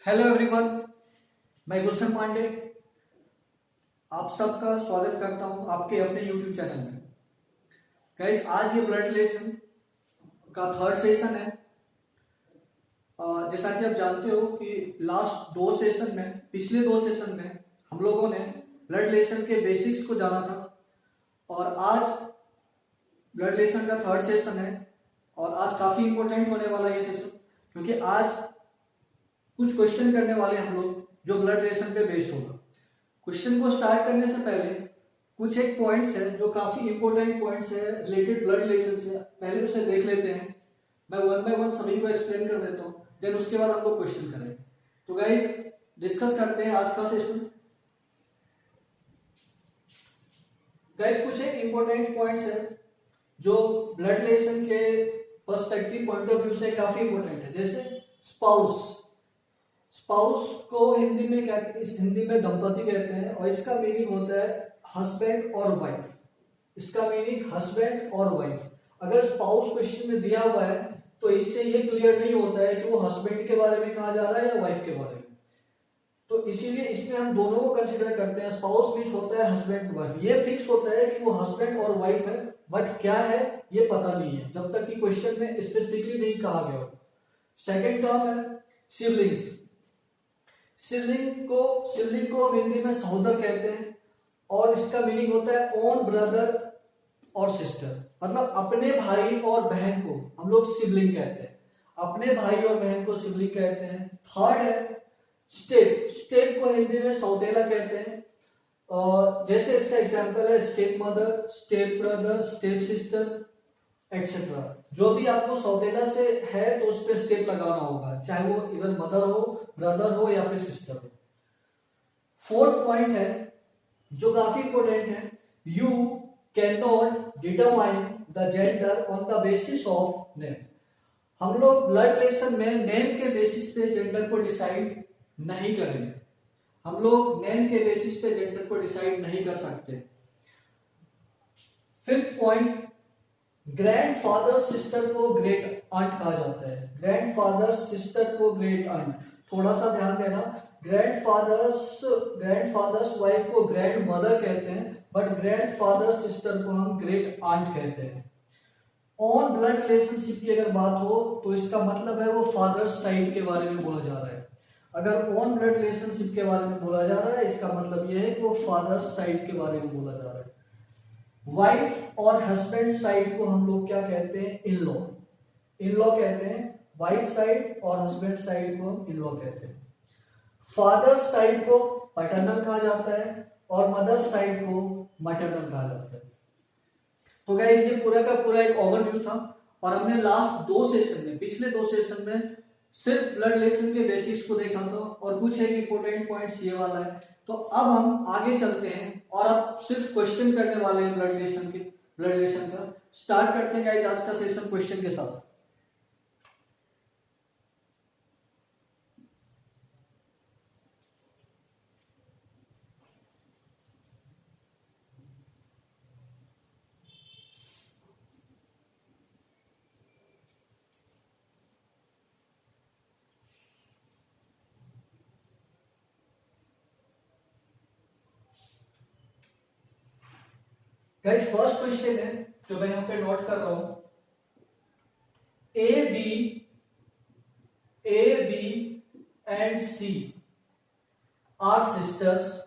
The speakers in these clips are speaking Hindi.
हेलो एवरीवन, मैं गुलशन पांडे आप सबका स्वागत करता हूं आपके अपने यूट्यूब चैनल में। गाइस, आज ये ब्लड रिलेशन का थर्ड सेशन है। जैसा कि आप जानते हो कि लास्ट दो सेशन में पिछले दो सेशन में हम लोगों ने ब्लड रिलेशन के बेसिक्स को जाना था और आज ब्लड रिलेशन का थर्ड सेशन है और आज काफ़ी इंपॉर्टेंट होने वाला है ये सेशन, क्योंकि आज कुछ क्वेश्चन करने वाले हम लोग जो ब्लड रिलेशन पे बेस्ड होगा। क्वेश्चन को स्टार्ट करने से पहले कुछ एक पॉइंट्स है जो काफी इंपॉर्टेंट पॉइंट्स है रिलेटेड ब्लड रिलेशन से, पहले उसे देख लेते हैं। मैं वन बाय वन सभी को एक्सप्लेन कर देता हूँ, देन उसके बाद हम लोग क्वेश्चन करेंगे। तो गाइस, डिस्कस करते हैं आज का सेशन। गाइस, कुछ एक इंपॉर्टेंट पॉइंट्स है जो ब्लड रिलेशन के पर्सपेक्टिव पॉइंट ऑफ व्यू से काफी इंपॉर्टेंट है। जैसे स्पाउस, स्पाउस को हिंदी में हिंदी में दंपति कहते हैं और इसका मीनिंग होता है हस्बैंड और वाइफ। इसका मीनिंग हस्बैंड और वाइफ। अगर स्पाउस क्वेश्चन में दिया हुआ है तो इससे ये क्लियर नहीं होता है कि वो हस्बैंड के बारे में कहा जा रहा है या वाइफ के बारे में। तो इसीलिए इसमें हम दोनों को कंसिडर करते हैं। स्पाउस मीन्स होता है हस्बैंड वाइफ। ये फिक्स होता है कि वो हस्बैंड और वाइफ है, बट क्या है ये पता नहीं है जब तक कि क्वेश्चन में स्पेसिफिकली नहीं कहा गया हो। सेकेंड टर्म है सिबलिंग्स। सिबलिंग को हम हिंदी में सहोदर कहते हैं और इसका मीनिंग होता है ओन ब्रदर और सिस्टर। मतलब अपने भाई और बहन को हम लोग सिबलिंग कहते हैं। अपने भाई और बहन को सिबलिंग कहते हैं। थर्ड है स्टेप। स्टेप को हिंदी में सौतेला कहते हैं। जैसे इसका एग्जांपल है step mother, step brother, step sister etcetera. जो भी आपको सौतेला से है तो उस पर स्टेप लगाना होगा, चाहे वो इधर मदर हो, ब्रदर हो या फिर सिस्टर हो। फोर्थ पॉइंट है जो काफी इंपॉर्टेंट है, you can not determine the gender on the basis of name. हम लोग ब्लड रिलेशन में नेम के बेसिस पे जेंडर को डिसाइड नहीं करेंगे। हम लोग नेम के बेसिस पे जेंडर को डिसाइड नहीं कर सकते। फिफ्थ पॉइंट, ग्रैंडफादर सिस्टर को ग्रेट आंट कहा जाता है। ग्रैंडफादर सिस्टर को ग्रेट आंट, थोड़ा सा ध्यान देना। ग्रैंडफादर्स वाइफ को ग्रैंड मदर कहते हैं, बट ग्रैंडफादर सिस्टर को हम ग्रेट आंट कहते हैं। ऑन ब्लड रिलेशनशिप की अगर बात हो तो इसका मतलब है वो फादर साइड के बारे में बोला जा रहा है। अगर ऑन ब्लड रिलेशनशिप के बारे में बोला जा रहा है इसका मतलब यह है कि वो फादर साइड के बारे में बोला जा रहा है। वाइफ और हस्बैंड साइड को हम लोग क्या कहते हैं? In law. इन लॉ कहते हैं। वाइफ साइड और हस्बैंड साइड को हम इन लॉ कहते हैं। फादर साइड को पैटर्नल कहा जाता है और मदर साइड को मैटरनल कहा जाता है। तो गाइस, ये पूरा का पूरा एक ओवरव्यू था और हमने लास्ट दो सेशन में, पिछले दो सेशन में सिर्फ ब्लड रिलेशन के बेसिक्स को देखा था और कुछ एक इंपॉर्टेंट पॉइंट्स ये वाला है। तो अब हम आगे चलते हैं और अब सिर्फ क्वेश्चन करने वाले हैं ब्लड रिलेशन का। स्टार्ट करते हैं गाइस आज का सेशन क्वेश्चन के साथ। गाइस, फर्स्ट क्वेश्चन है जो मैं यहां पे नोट कर रहा हूं। A B and C are sisters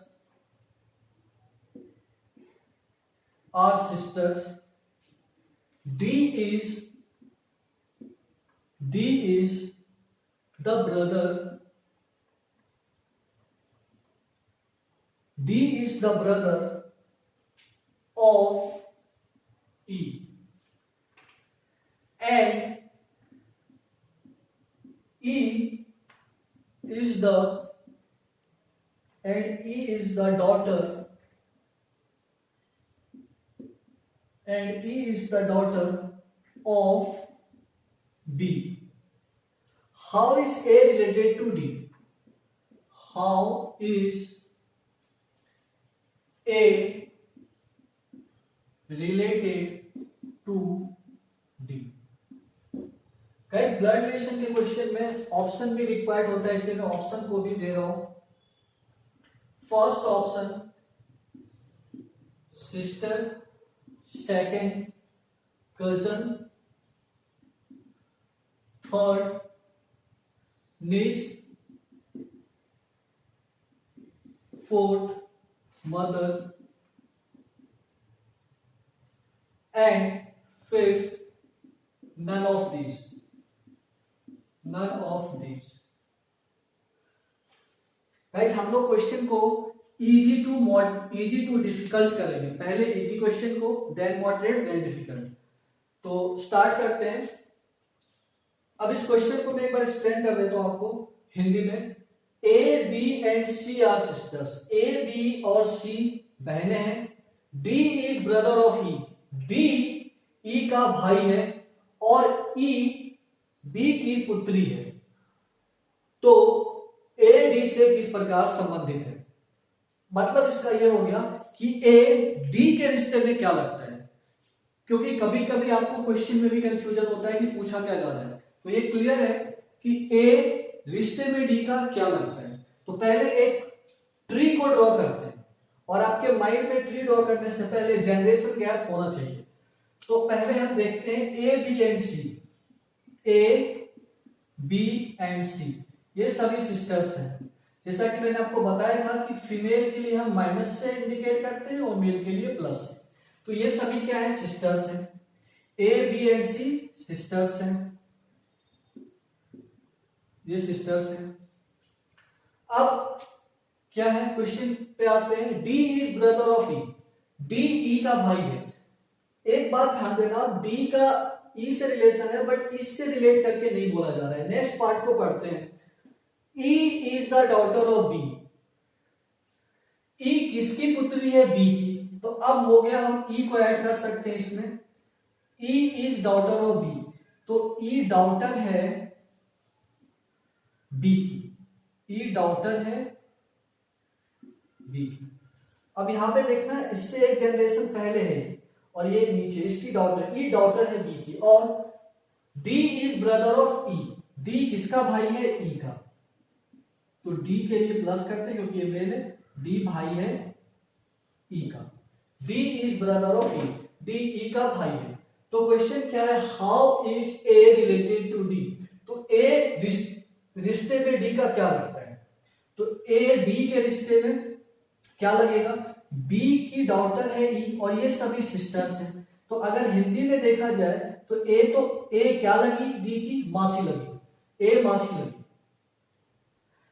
D is the brother of E and E is the daughter of B. How is A related to D? How is A related to D? Guys blood relation के क्वेश्चन में ऑप्शन भी रिक्वायर्ड होता है, इसलिए मैं ऑप्शन को भी दे रहा हूं। First option sister, second cousin, third niece, fourth mother, and fifth none of these. Guys हम लोग क्वेश्चन को इजी टू डिफिकल्ट करेंगे, पहले इजी क्वेश्चन को, देन मॉडरेट, देन डिफिकल्ट। तो स्टार्ट करते हैं। अब इस क्वेश्चन को मैं एक बार एक्सप्लेन कर देता हूं आपको हिंदी में। A B and C are sisters, A B और सी बहनें हैं। D is brother of E, D E का भाई है और ई बी की पुत्री है। तो ए डी से किस प्रकार संबंधित है? मतलब इसका यह हो गया कि ए डी के रिश्ते में क्या लगता है, क्योंकि कभी कभी आपको क्वेश्चन में भी कंफ्यूजन होता है कि पूछा क्या जा रहा है। तो ये क्लियर है कि ए रिश्ते में डी का क्या लगता है। तो पहले एक ट्री को ड्रॉ करते हैं, और आपके माइंड में ट्री ड्रॉ करने से पहले जनरेशन गैप होना चाहिए। तो पहले हम देखते हैं A B and C. A B and C ये सभी सिस्टर्स हैं। जैसा कि मैंने आपको बताया था कि फीमेल के लिए हम माइनस से इंडिकेट करते हैं और मेल के लिए प्लस से। तो ये सभी क्या है? सिस्टर्स हैं। A B and C sisters हैं, ये सिस्टर्स हैं। अब क्या है, क्वेश्चन पे आते हैं। D is brother of E, D E का भाई है। एक बात ध्यान देना, डी का ई से रिलेशन है, बट इससे रिलेट करके नहीं बोला जा रहा है। नेक्स्ट पार्ट को पढ़ते हैं। E is the daughter of B, E किसकी पुत्री है? बी की। तो अब हो गया, हम ई को ऐड कर सकते हैं इसमें। E is daughter of B, तो ई डॉटर है बी की, ई डॉटर है बी की। अब यहां पे देखना, इससे एक जनरेशन पहले है और ये नीचे इसकी डॉटर, ई डॉटर है बी की। और D is brother of E, D किसका भाई है? ई का। तो डी के लिए प्लस करते हैं क्योंकि ये मेल है, डी भाई है ई का। D is brother of E, D E का भाई है। तो क्वेश्चन क्या है? How is A related to D? तो ए रिश्ते में डी का क्या लगता है? तो ए बी के रिश्ते में क्या लगेगा? बी की डॉटर है ई, और ये सभी सिस्टर्स हैं। तो अगर हिंदी में देखा जाए तो ए क्या लगी? बी की मासी लगी, ए मासी लगी।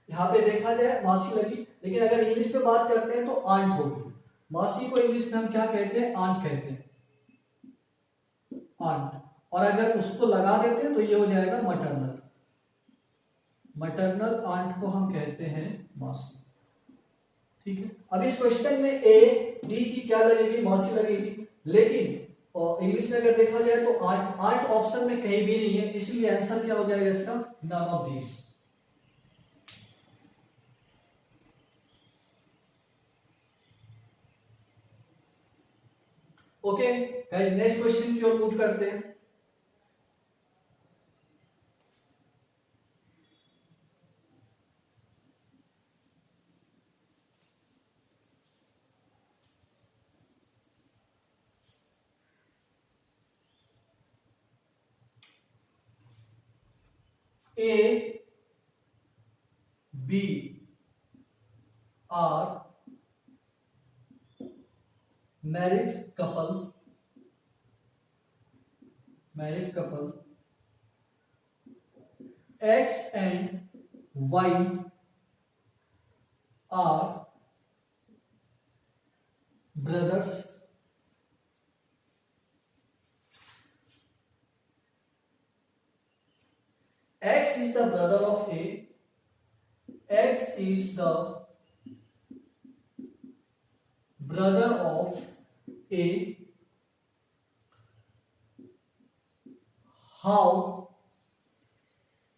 यहां पे देखा जाए मासी लगी, लेकिन अगर इंग्लिश में बात करते हैं तो आंट होगी। मासी को इंग्लिश में हम क्या कहते हैं? आंट कहते हैं, आंट। और अगर उसको लगा देते हैं तो ये हो जाएगा मटरनल, maternal आंट को हम कहते हैं मासी। ठीक है। अब इस क्वेश्चन में ए डी की क्या लगेगी? मासी लगेगी। लेकिन इंग्लिश में अगर देखा जाए तो आंट, आंट ऑप्शन में कहीं भी नहीं है, इसलिए आंसर क्या हो जाएगा इसका? None of these. Okay guys, next question की ओर मूव करते हैं। A, B are married couple. X and Y are brothers. X is the brother of A. X is the brother of A. How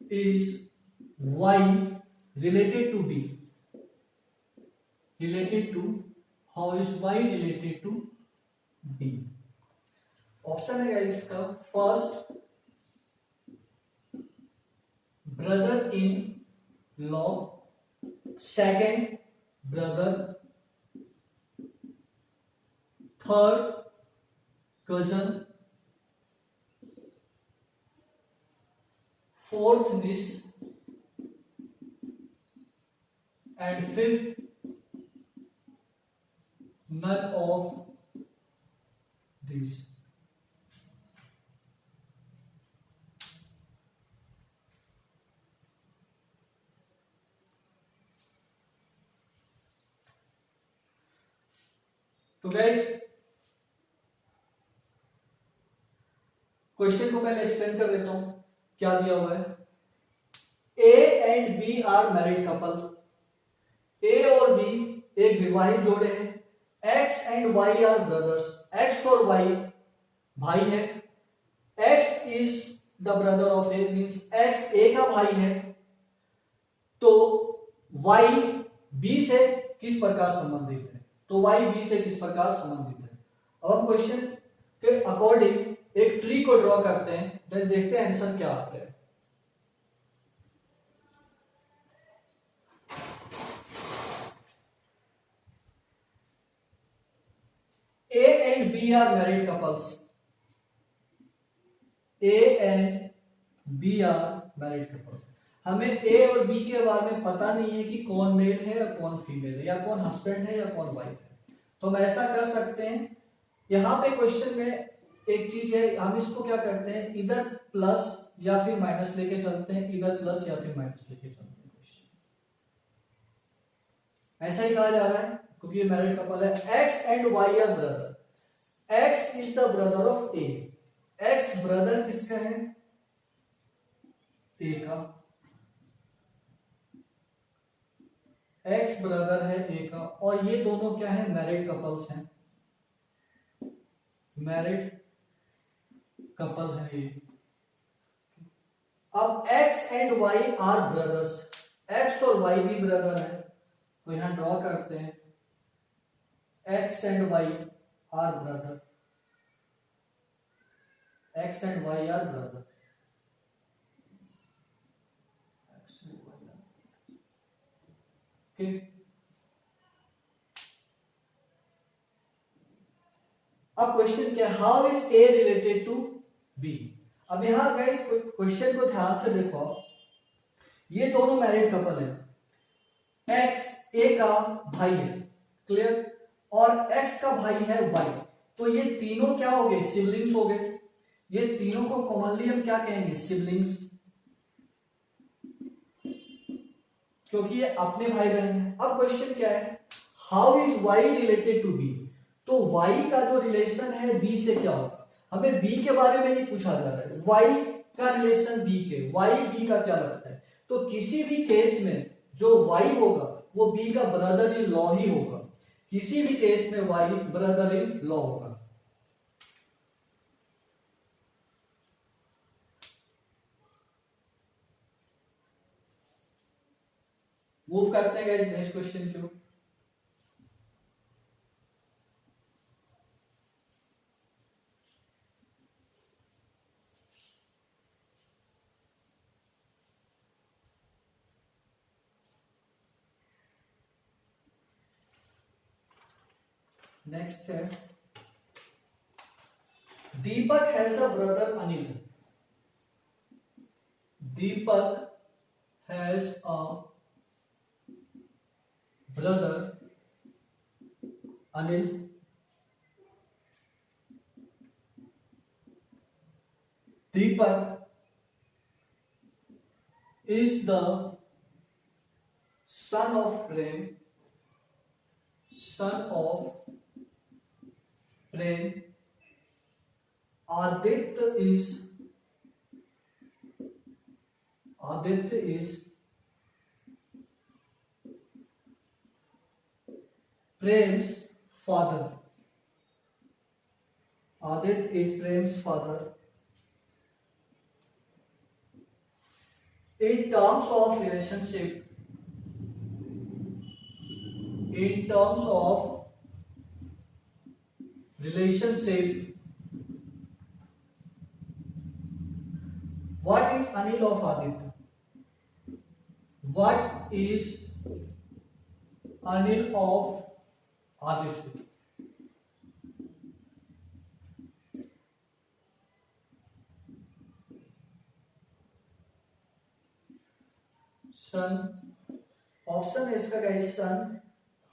is Y related to B? How is Y related to B? Option है इसका first brother in law, second brother, third cousin, fourth niece, and fifth none of these. तो गाइस क्वेश्चन को पहले एक्सप्लेन कर देता हूं क्या दिया हुआ है। A and B are married couple. A और बी एक विवाहित जोड़े हैं। X and Y are brothers. X और वाई भाई है। X is the brother of A, means X A का भाई है। तो वाई बी से किस प्रकार संबंधित है? तो वाई बी से किस प्रकार संबंधित है? अब हम क्वेश्चन के अकॉर्डिंग एक ट्री को ड्रॉ करते हैं, देन देखते हैं आंसर क्या आता है। A and B are married couples. A and B are married couples. हमें A और B के बारे में पता नहीं है कि कौन मेल है या कौन फीमेल है, या कौन हस्बैंड है या कौन वाइफ है। तो हम ऐसा कर सकते हैं, यहाँ पे क्वेश्चन में एक चीज है, हम इसको क्या करते हैं, इधर प्लस या फिर माइनस लेके चलते हैं, इधर प्लस या फिर माइनस लेके चलते हैं। ऐसा ही कहा जा रहा है क्योंकि ये मैरिड कपल है। X and Y are brother. X is the brother of A. X brother किसका है? ए का। एक्स ब्रदर है ए का, और ये दोनों क्या है? मैरिड कपल्स हैं। मैरिड कपल है ये। अब X and Y are brothers. X और वाई भी ब्रदर है, तो यहां ड्रॉ करते हैं। X and Y are brother. X and Y are brother. ठीक। अब क्वेश्चन क्या है? How is A related to B? अब यहां गाइस क्वेश्चन को ध्यान से देखो, ये दोनों मैरिड कपल है। एक्स ए का भाई है, क्लियर, और एक्स का भाई है वाई। तो ये तीनों क्या हो गए? सिबलिंग्स हो गए। ये तीनों को कॉमनली हम क्या कहेंगे? सिबलिंग्स, क्योंकि ये अपने भाई बहन हैं। अब क्वेश्चन क्या है? How is Y related to B? तो वाई का जो रिलेशन है बी से क्या होगा? हमें बी के बारे में नहीं पूछा जा रहा है, वाई का रिलेशन बी के, वाई बी का क्या लगता है? तो किसी भी केस में जो वाई होगा वो बी का ब्रदर इन लॉ ही होगा। किसी भी केस में वाई ब्रदर इन लॉ होगा। मूव करते हैं गाइस नेक्स्ट क्वेश्चन की ओर। नेक्स्ट है, Deepak has a brother Anil. Deepak has a brother Anil. Deepak is the son of Prem. Son of Prem. Aditya is Prem's father. Aditya is Prem's father. In terms of relationship, what is Anil of Aditya? What is Anil of Aditya? Son. Option है इसका guys son,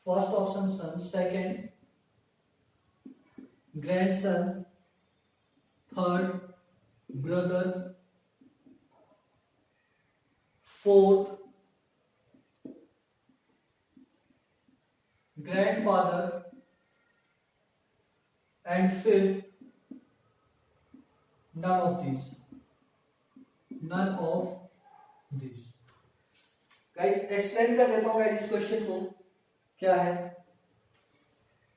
first option son, second grandson, third brother, fourth grandfather and fifth none of these, none of these. Guys explain कर देता हूं गाइस इस क्वेश्चन को। क्या है,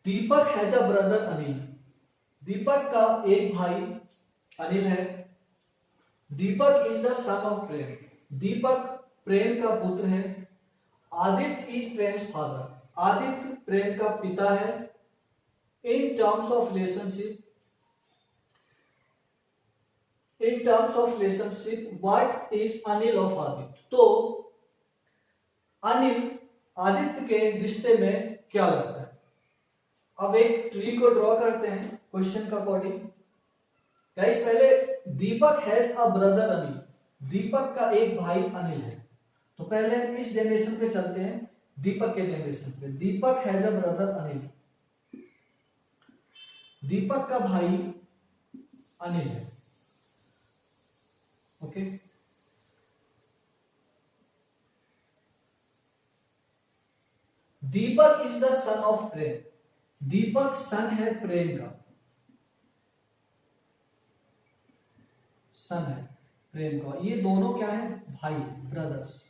Deepak has a brother Anil, Deepak का एक भाई अनिल है। Deepak is the son of Prem, Deepak Prem का पुत्र है। आदित्य इज प्रेम्स फादर, आदित्य प्रेम का पिता है। In terms of relationship, in terms of relationship what is Anil of Aditya, तो अनिल आदित्य के रिश्ते में क्या लगता है। अब एक ट्री को ड्रॉ करते हैं क्वेश्चन का अकॉर्डिंग। गाइस पहले दीपक has a brother Anil, Deepak का एक भाई अनिल है। तो पहले हम इस जनरेशन पे चलते हैं, दीपक के जनरेशन पे। Deepak has a brother Anil, Deepak का भाई अनिल है। Okay, Deepak is the son of Prem, Deepak son है प्रेम का, सन है प्रेम का। ये दोनों क्या है, भाई, ब्रदर्स,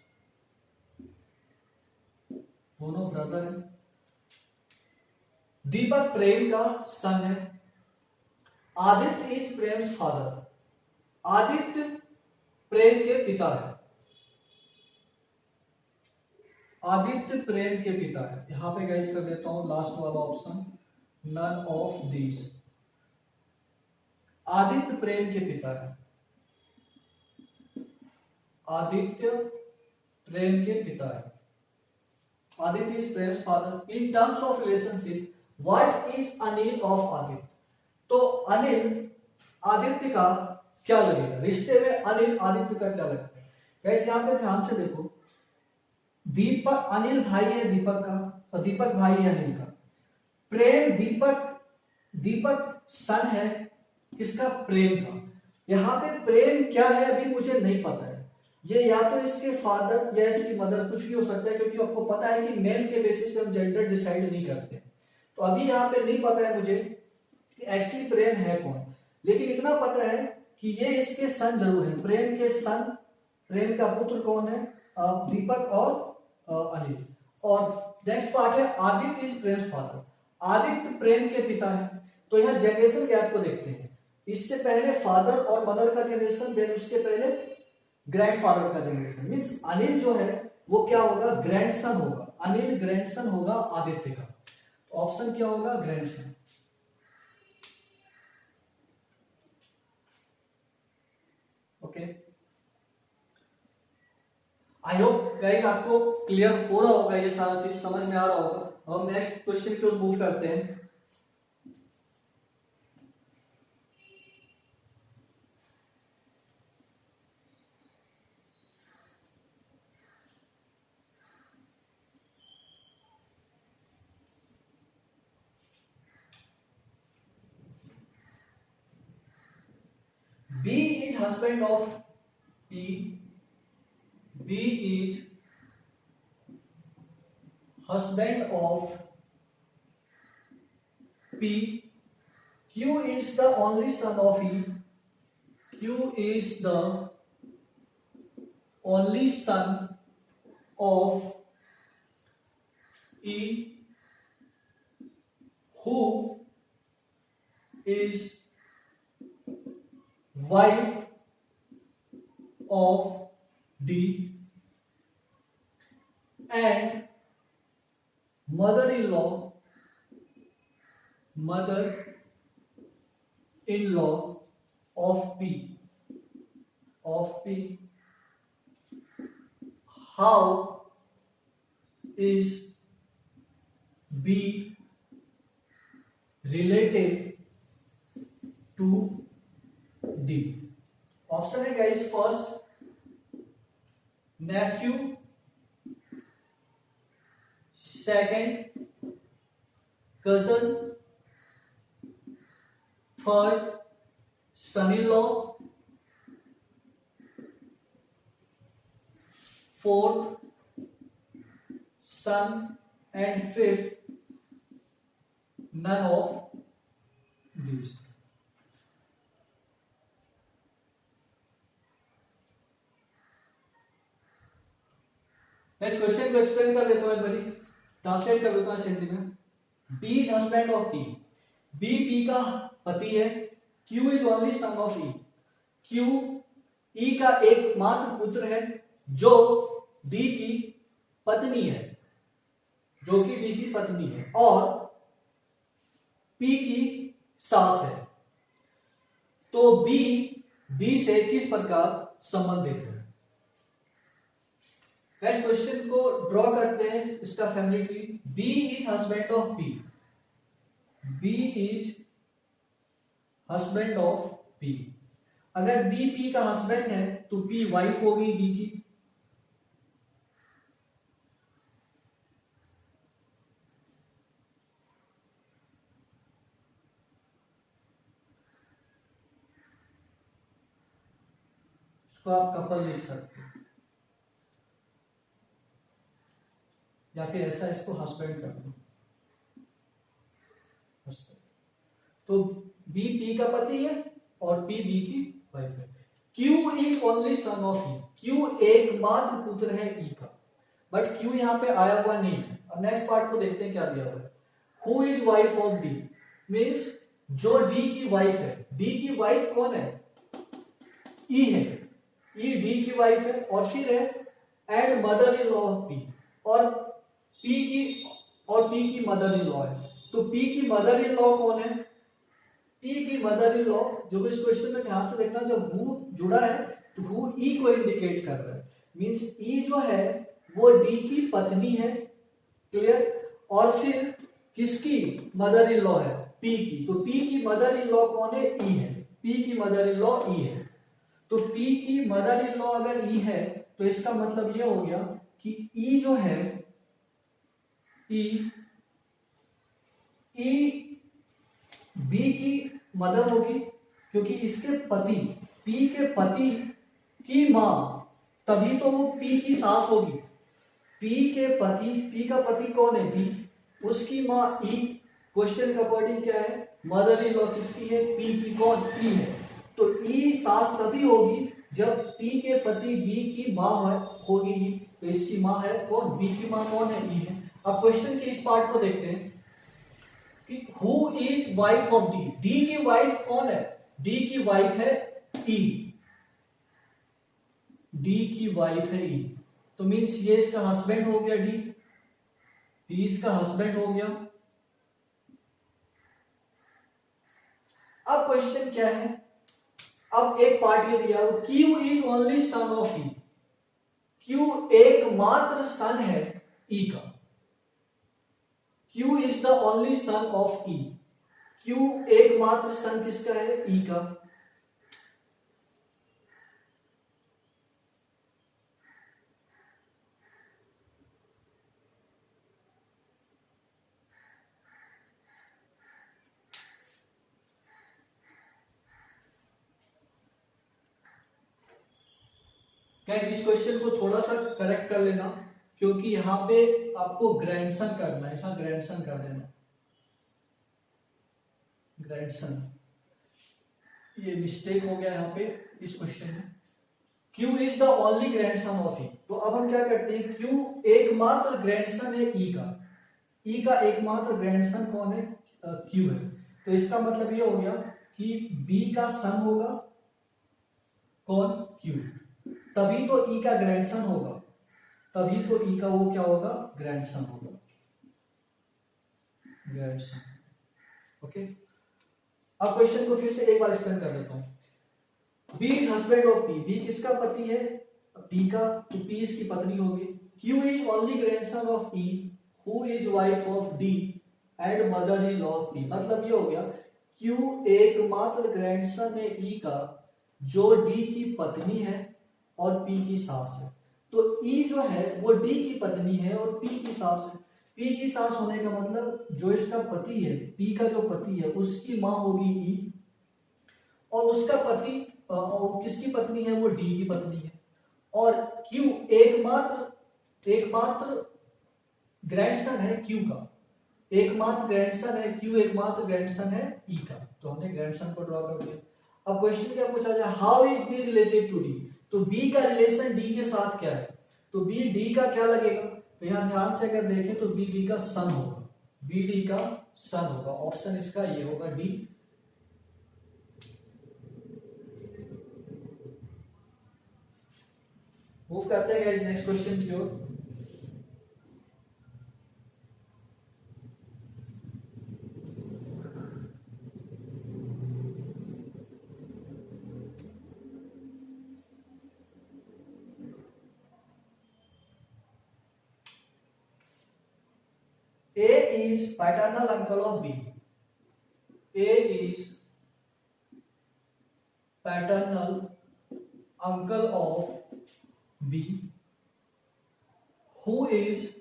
दोनों ब्रदर है। दीपक प्रेम का सन है। आदित्य इज प्रेम्स फादर, आदित्य प्रेम के पिता है, आदित्य प्रेम के पिता है। यहां पे गाइस कर देता हूं लास्ट वाला option, none of these. Aditya Prem के पिता है, आदित्य प्रेम के पिता है। Aditya is Prem's father. In terms of relationship what is Anil of Aditya, तो अनिल आदित्य का क्या लगेगा, रिश्ते में अनिल आदित्य का क्या लगेगा। गाइस यहां पे ध्यान से देखो, दीपक, अनिल भाई है दीपक का और दीपक भाई है अनिल का। प्रेम, दीपक, दीपक सन है किसका, प्रेम का। यहां पे प्रेम क्या है अभी मुझे नहीं पता है, ये या तो इसके फादर या इसकी मदर, कुछ भी हो सकता है, क्योंकि आपको पता है कि नेम के बेसिस पे हम जेंडर डिसाइड नहीं करते। तो अभी यहाँ पे नहीं पता है मुझे कि एक्चुअली प्रेम है कौन, लेकिन इतना पता है कि ये इसके सन जरूर है, प्रेम के सन। प्रेम का पुत्र कौन है, दीपक और अनिल। और नेक्स्ट पार्ट है आदित्य इज प्रेम फादर, आदित्य प्रेम के पिता है। तो यहाँ जनरेशन गैप को देखते हैं, इससे पहले फादर और मदर का जनरेशन, देन उसके पहले ग्रैंडफादर का जनरेशन। मींस अनिल जो है वो क्या होगा, ग्रैंडसन होगा, अनिल ग्रैंडसन होगा आदित्य का। तो ऑप्शन क्या होगा, grandson. Okay, I hope guys आपको क्लियर हो रहा होगा, ये सारा चीज समझ में आ रहा होगा। हम नेक्स्ट क्वेश्चन की ओर मूव करते हैं। B is husband of P, B is husband of P, Q is the only son of E, Q is the only son of E, who is wife of D, and mother-in-law of P, how is B related to D. Option है guys, first nephew, second cousin, third son in law, fourth son, and fifth none of these. इस क्वेश्चन को एक्सप्लेन कर देता हूं, एक बारी ट्रांसलेट कर देता हूं हिंदी में। B is husband of P, B P का पति है। Q is only son of E, Q E का एकमात्र पुत्र है जो डी की पत्नी है, जो कि डी की पत्नी है और पी की सास है। तो बी डी से किस प्रकार संबंधित है? इस क्वेश्चन को ड्रॉ करते हैं, इसका family tree. B is husband of P, B is husband of P. अगर बी पी का हस्बैंड है तो पी वाइफ होगी बी की। इसको आप कपल लिख सकते हैं या फिर ऐसा इसको हस्बैंड कर दो। तो बी पी का पति है और पी बी की वाइफ है। Q is only son of E, Q एकमात्र पुत्र है ई का, बट क्यू यहाँ पे आया हुआ नहीं है। अब नेक्स्ट पार्ट को देखते हैं क्या दिया हुआ है। Who is wife of D, means जो डी की वाइफ है। डी की वाइफ कौन है? ई है, ई डी की वाइफ है। और फिर है and mother in law of P, और पी की मदर इन लॉ है। तो पी की मदर इन लॉ कौन है? पी की मदर इन लॉ। जो इस क्वेश्चन में ध्यान से देखना, जब हु जुड़ा है तो हु ई को इंडिकेट कर रहा है, मींस ई जो है वो डी की पत्नी है, क्लियर। और फिर किसकी मदर इन लॉ है? पी की। तो पी की मदर इन लॉ कौन है? ई है। पी की मदर इन लॉ ई है। तो पी की मदर इन लॉ अगर ई है तो इसका मतलब ये हो गया कि ई जो है, ई बी की मदर होगी, क्योंकि इसके पति, पी के पति की मां, तभी तो वो पी की सास होगी। पी के पति, पी का पति कौन है? बी, उसकी मां ई। क्वेश्चन के अकॉर्डिंग क्या है? मदर इन लॉ किसकी है? पी की। कौन? ई है। तो ई सास तभी होगी जब पी के पति बी की मां होगी। तो इसकी मां है कौन? बी की मां कौन है? ई है। अब क्वेश्चन के इस पार्ट को देखते हैं कि who is wife of D, D की वाइफ कौन है? डी की वाइफ है ई, डी की वाइफ है ई। तो मींस ये इसका हस्बैंड हो गया, डी इसका हस्बैंड हो गया। अब क्वेश्चन क्या है? अब एक पार्ट ये दिया, Q is only son of E, Q एकमात्र सन है ई का। Q is the only son of E, Q एकमात्र सन किसका है? E का। गाइस इस क्वेश्चन को थोड़ा सा करेक्ट कर लेना, क्योंकि यहाँ पे आपको ग्रैंडसन करना है, यहाँ ग्रैंडसन कर देना, ग्रैंडसन। ये मिस्टेक हो गया यहाँ पे इस क्वेश्चन में। Q is the only grandson of E। तो अब हम क्या करते हैं? Q एकमात्र ग्रैंडसन है E का। E का एकमात्र ग्रैंडसन कौन है? Q है। तो इसका मतलब ये हो गया कि B का सन होगा कौन? Q। तभी तो E का ग्रैंडसन होगा, तभी तो E का वो क्या होगा? ग्रैंडसन होगा, ग्रैंडसन। ओके, अब क्वेश्चन को फिर से एक बार एक्सप्लेन कर देता हूं। B is husband of P, B किसका पति है? पी का, तो पी इसकी पत्नी होगी। Q is only grandson of E who is wife of D and mother in law of P. मतलब ये हो गया क्यू एकमात्र ग्रैंडसन है ई का जो डी की पत्नी है और पी की सास है। तो ई जो है वो डी की पत्नी है और पी की सास है। पी की सास होने का मतलब जो इसका पति है, पी का जो पति है उसकी माँ होगी ई, और उसका पति किसकी पत्नी है, वो डी की पत्नी है। और क्यू एकमात्र ग्रैंडसन है क्यू का, एकमात्र ग्रैंडसन है क्यू, एकमात्र ग्रैंडसन है ई का। तो हमने ग्रैंडसन को ड्रॉ कर दिया। अब क्वेश्चन क्या पूछा जाए, how is B related to D. तो बी का रिलेशन डी के साथ क्या है, तो बी डी का क्या लगेगा, तो यहां ध्यान से अगर देखें तो बी डी का सन होगा, बी डी का सन होगा। ऑप्शन इसका ये होगा डी। मूव करते हैं गाइस नेक्स्ट क्वेश्चन की ओर। A is paternal uncle of B. A is paternal uncle of B, who is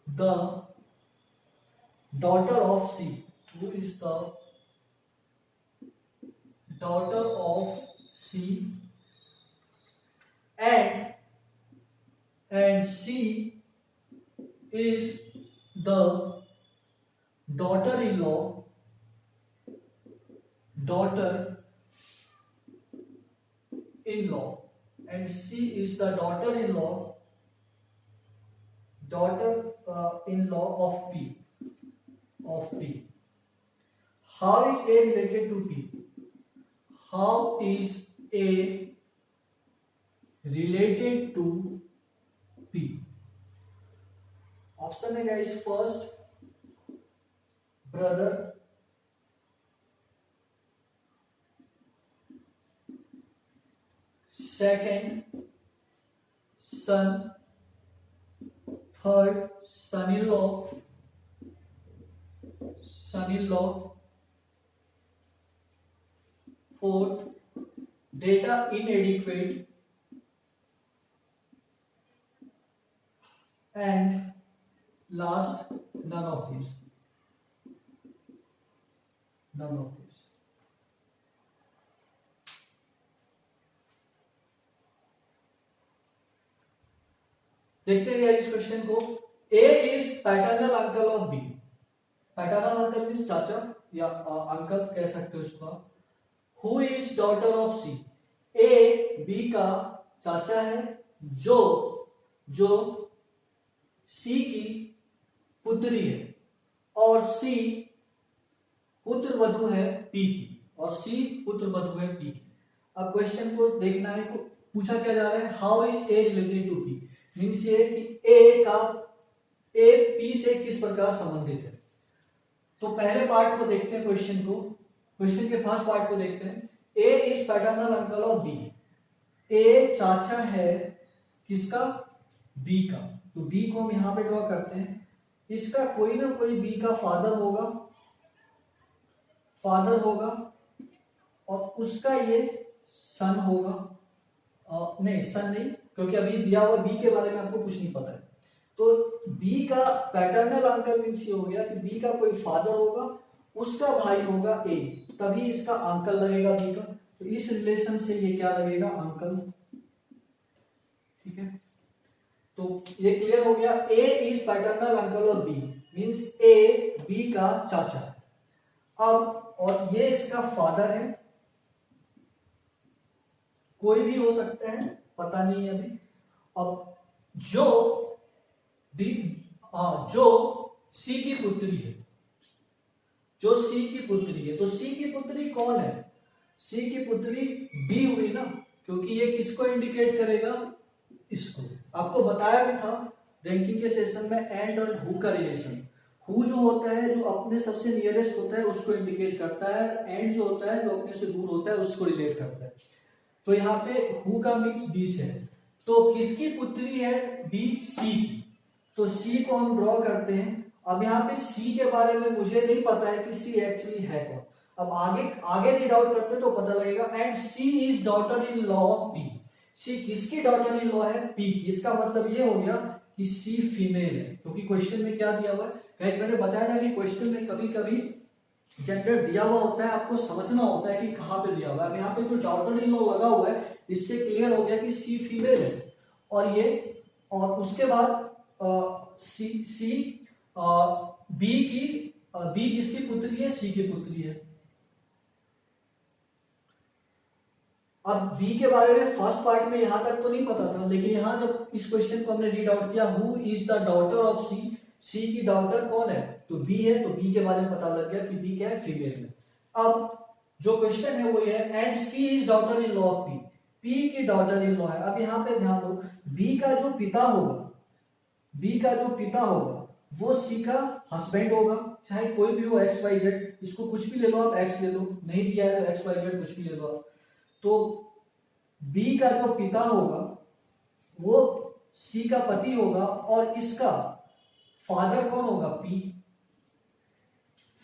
the daughter of C, who is the daughter of C, and C is the daughter-in-law and C is the daughter-in-law of P. How is A related to P? How is A related to P? Option है guys, first brother, second son, third son in law, fourth data inadequate, and last none of these. देखते हैं इस क्वेश्चन को। A is paternal uncle of B। Paternal uncle means चाचा या अंकल कह सकते हो उसको। Who is daughter of C? A B का चाचा है जो C की पुत्री है और C पुत्र वधु है P की, और C पुत्र वधु है P की। अब क्वेश्चन को देखना है, पूछा क्या जा रहा है, how is A related to P। Means ये कि A P से किस प्रकार संबंधित है। तो पहले पार्ट को देखते हैं, क्वेश्चन के फर्स्ट पार्ट को देखते हैं। A is paternal uncle of B। A चाचा है किसका, B का। तो B को हम यहां पे ड्रॉ करते हैं। इसका कोई ना कोई B का फादर होगा और उसका ये सन होगा। नहीं, सन नहीं, क्योंकि अभी दिया हुआ B के बारे में आपको कुछ नहीं पता है। तो B का पैटर्नल अंकल मींस ये हो गया कि B का कोई फादर होगा, उसका भाई होगा A, तभी इसका अंकल लगेगा B का। तो इस रिलेशन से ये क्या लगेगा, अंकल। ठीक है, तो ये क्लियर हो गया। A is paternal uncle of B, means A B का चाचा। अब और ये इसका फादर है, कोई भी हो सकता है, पता नहीं है अभी। अब जो C की पुत्री है, तो C की पुत्री कौन है, C की पुत्री B हुई ना, क्योंकि ये किसको इंडिकेट करेगा, इसको। आपको बताया भी था रैंकिंग के सेशन में एंड और हु का रिलेशन। हु जो होता है, जो अपने सबसे नियरेस्ट होता है उसको इंडिकेट करता है, एंड जो होता है जो अपने से दूर होता है उसको रिलेट करता है। तो यहाँ पे हु का मीन्स बी से है, तो किसकी पुत्री है बी, सी की, तो सी को हम ड्रॉ करते हैं। अब यहाँ पे सी के बारे में मुझे नहीं पता है कि सी एक्चुअली है कौन, अब आगे आगे रीड आउट करते तो पता लगेगा। And C is daughter in law of P, C किसकी डॉटर इन लॉ है, पी की। इसका मतलब ये हो गया कि सी फीमेल है, क्योंकि क्वेश्चन में क्या दिया हुआ है गाइस, मैंने बताया था कि क्वेश्चन में कभी कभी जेंडर दिया हुआ होता है, आपको समझना होता है कि कहाँ पे दिया हुआ है। अब यहाँ पे जो डॉटर इन लॉ लगा हुआ है इससे क्लियर हो गया कि सी फीमेल है, और ये और उसके बाद सी बी किसकी पुत्री है, सी की पुत्री है। अब बी के बारे में फर्स्ट पार्ट में यहां तक तो नहीं पता था, लेकिन यहां जब इस क्वेश्चन को हमने रीड आउट किया, who is the daughter of C, C की डॉटर कौन है, तो बी है, तो बी के बारे में पता लग गया कि बी क्या है, फीमेल है। अब जो क्वेश्चन है वो ये है, and C is daughter in law of P, P की डॉटर इन लॉ है। अब यहाँ पे ध्यान दो, बी का जो पिता होगा, बी का जो पिता होगा वो सी का हस्बैंड होगा, चाहे कोई भी हो, एक्स वाई जेड, इसको कुछ भी ले लो आप, एक्स ले लो, नहीं दिया है तो एक्स वाई जेड कुछ भी ले लो आप। तो बी का जो पिता होगा वो सी का पति होगा, और इसका फादर कौन होगा, पी।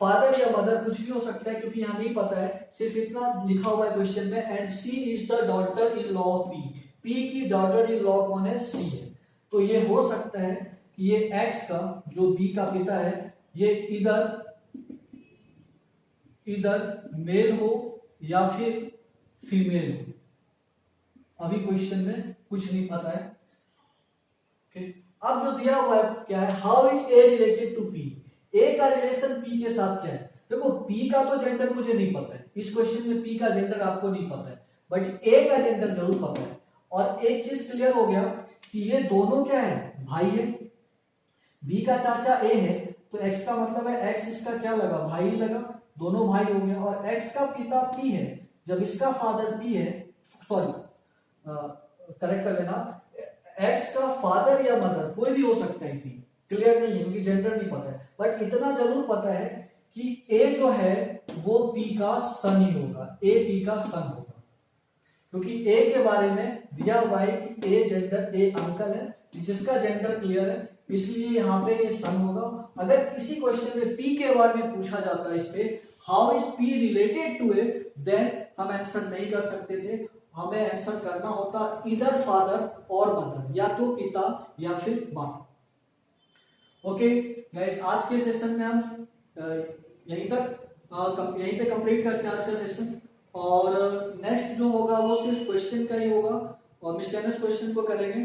फादर या मदर कुछ भी हो सकता है, क्योंकि यहां नहीं पता है, सिर्फ इतना लिखा हुआ है क्वेश्चन में, and C is the daughter in law of P, P की डॉटर इन लॉ कौन है, सी है। तो ये हो सकता है कि ये एक्स का जो बी का पिता है ये इधर मेल हो या फिर फीमेल हो, अभी क्वेश्चन में कुछ नहीं पता है। ओके, अब जो दिया हुआ है क्या है, how is A related to P, A का रिलेशन पी के साथ क्या है। देखो पी का तो जेंडर मुझे नहीं पता है, इस क्वेश्चन में पी का जेंडर आपको नहीं पता है, बट ए का जेंडर जरूर पता है। और एक चीज क्लियर हो गया कि ये दोनों क्या है, भाई है। बी का चाचा ए है, तो एक्स का मतलब है एक्स इसका क्या लगा, भाई लगा, दोनों भाई हो गए। और एक्स का पिता पी है, जब इसका फादर पी है, सॉरी करेक्ट कर लेना, एक्स का फादर या मदर कोई भी हो सकता है, पी क्लियर नहीं है क्योंकि जेंडर नहीं पता है, बट इतना जरूर पता है कि ए जो है वो पी का सन ही होगा, ए पी का सन होगा, क्योंकि ए के बारे में दिया हुआ है कि ए जेंडर, ए अंकल है, जिसका जेंडर क्लियर है, इसलिए यहाँ पे ये सन होगा। अगर किसी क्वेश्चन में पी के बारे में पूछा जाता है, इस पे how is P related to A, then हम आंसर नहीं कर सकते थे, हमें आंसर करना होता इधर फादर और मदर, या तो पिता या फिर माता। ओके गाइस, आज के सेशन में हम यहीं पे कंप्लीट करते हैं आज का सेशन, और नेक्स्ट जो होगा वो सिर्फ क्वेश्चन का ही होगा और मिसलेनियस क्वेश्चन को करेंगे।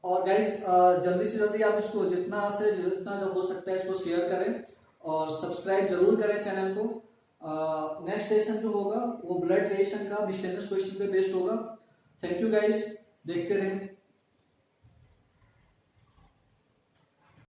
और गाइस जल्दी से जल्दी आप इसको जितना जब हो सकता है इसको शेयर करें और सब्सक्राइब जरूर करें चैनल को। नेक्स्ट सेशन जो होगा वो ब्लड रिलेशन का मिसलेनियस क्वेश्चन पे बेस्ड होगा। थैंक यू गाइस, देखते रहें।